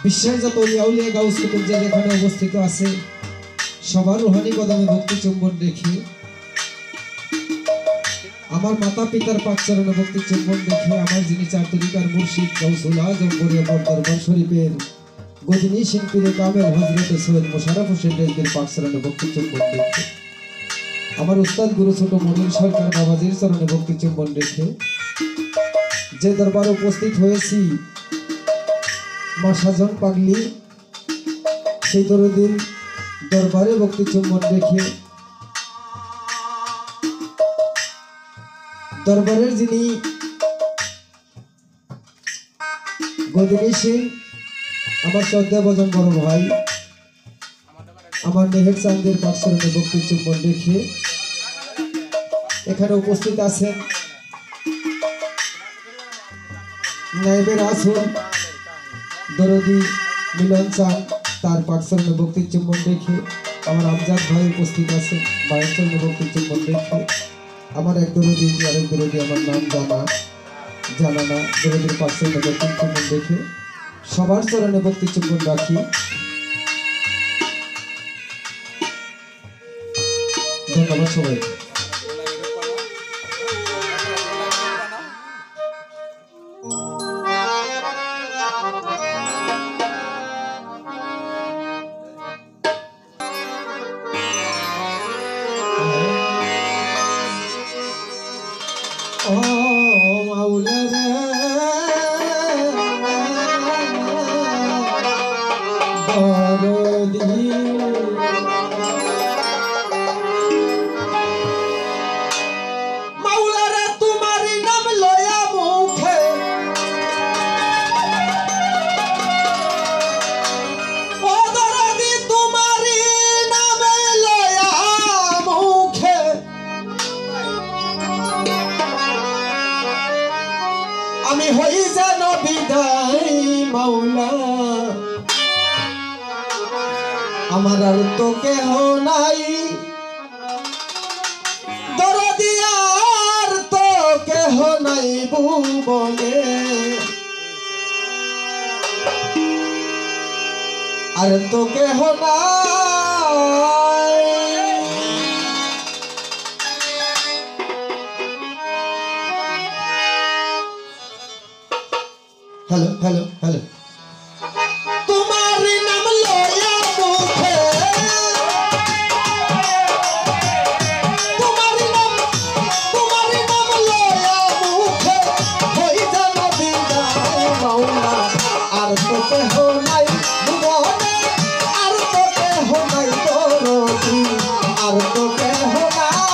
বিশ্বের যত আউলিয়া গাউস কুতুব যে যেখানে অবস্থিত আছে সবার রুহানি কদমে ভক্তি চুম্বন রেখে আমার মাতা পিতার পাক চরণে ভক্তি চুম্বন রেখে আমার যিনি চার তরিকার মুর্শিদ গাউসুল আজম গরিয়াপুর দরবার শরীফের গদিনী শিল্পীরে কামেল হযরত সৈয়দ মোশাররফ হোসেন রেজবির পাক চরণে ভক্তি চুম্বন রেখে আমার উস্তাদ গুরু ছোট মনির সরকার বাবাজির চরণে ভক্তি চুম্বন রেখে যে দরবারে উপস্থিত হয়েছি মা সাজন পাগলি সেই দরদিন দরবারে ভক্তি চুম্বন রেখে দরবারের যিনি গদিনী সিং আমার শ্রদ্ধা ভজন বড় ভাই আমার মেহের চাঁদের পাকচরণে ভক্তি চুম্বন রেখে এখানে উপস্থিত আছেন নায়েবের আসুন দরদি মিলন চাঁদ তার পাকচরণে ভক্তি চুম্বন রেখে আমার আমজাদ ভাই উপস্থিত আছেন মায়ের চরণে ভক্তি চুম্বন রেখে আমার এক দরদি আরেক দরদি আমার নাম জানা না দরদির পাকচরণে ভক্তি চুম্বন রেখে সবার চরণে ভক্তি চুম্বন রাখি। ধন্যবাদ সবাই। ও মাওলা রে দরদি মাওলা রে তোমারি নাম লয়া মুখে ও দরদি তোমারি নাম লয়া মুখে আমি হই যেন বিদায় মাওলা আমার আর তো কেহ নাই দরদি আর তো কেহ নাই ভুবনে আর তো কেহ নাই हेलो हेलो हेलो तुम्हारी नाम लया मुखे तुम्हारी नाम लया मुखे होई जाना बिदाय मौला আর তো কেহ নাই ভুবনে আর তো কেহ নাই দরদি আর তো কেহ নাই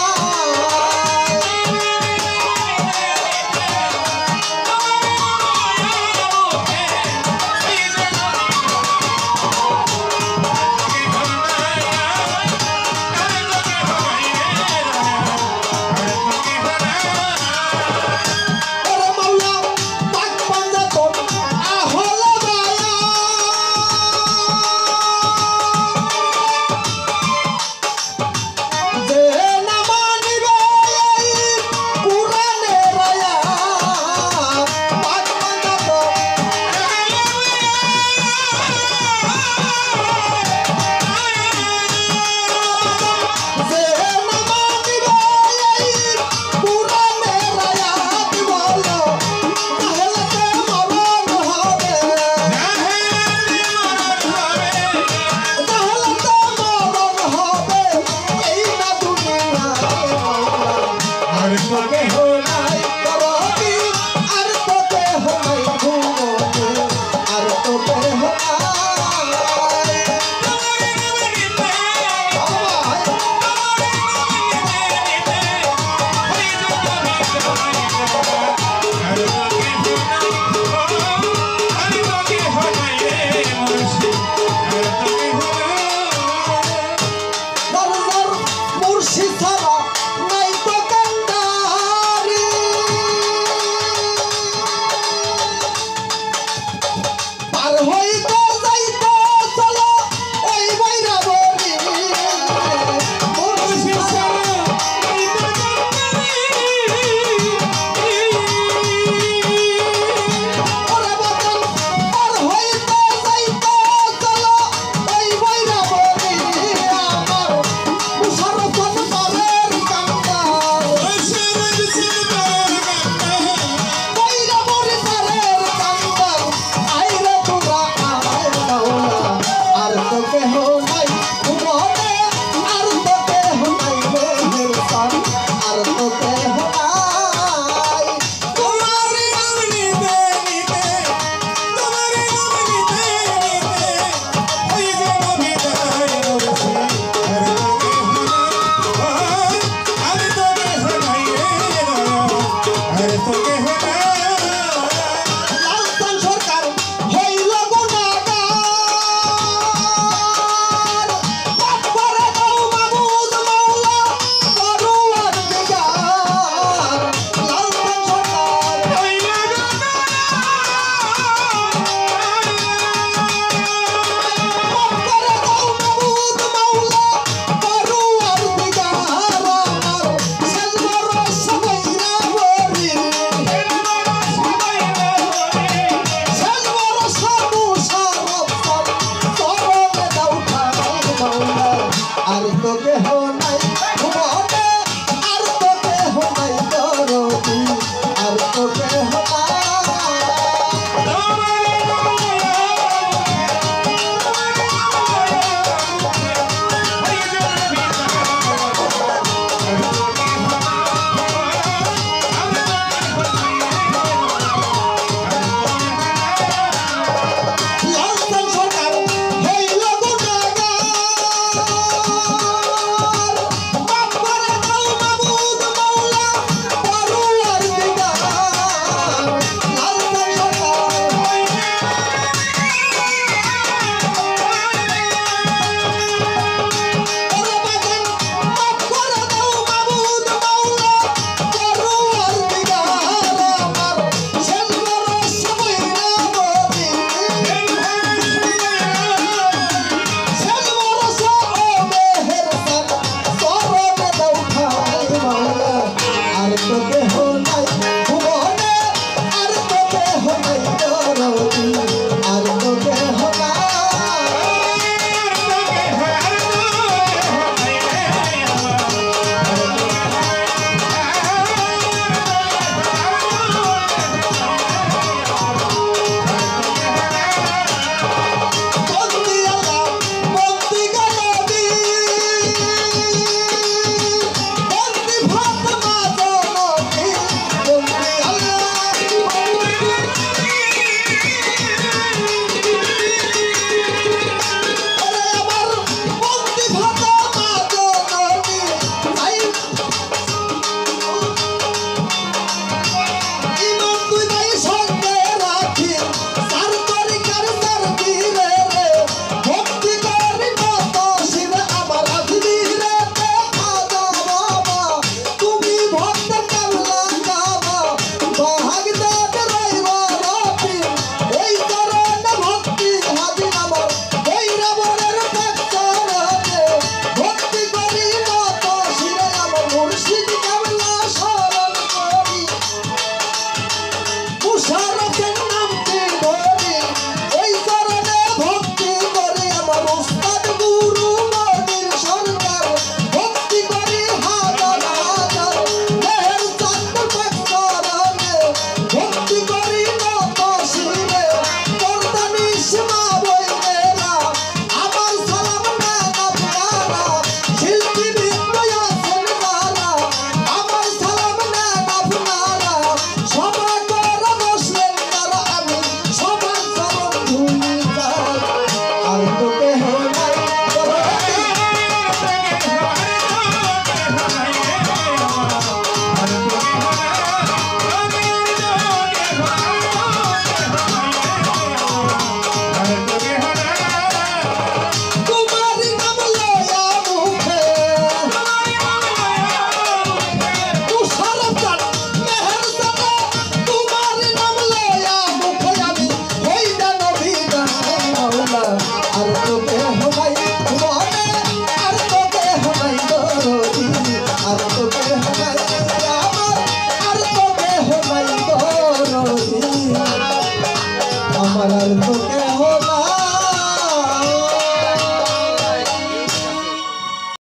আর হইতো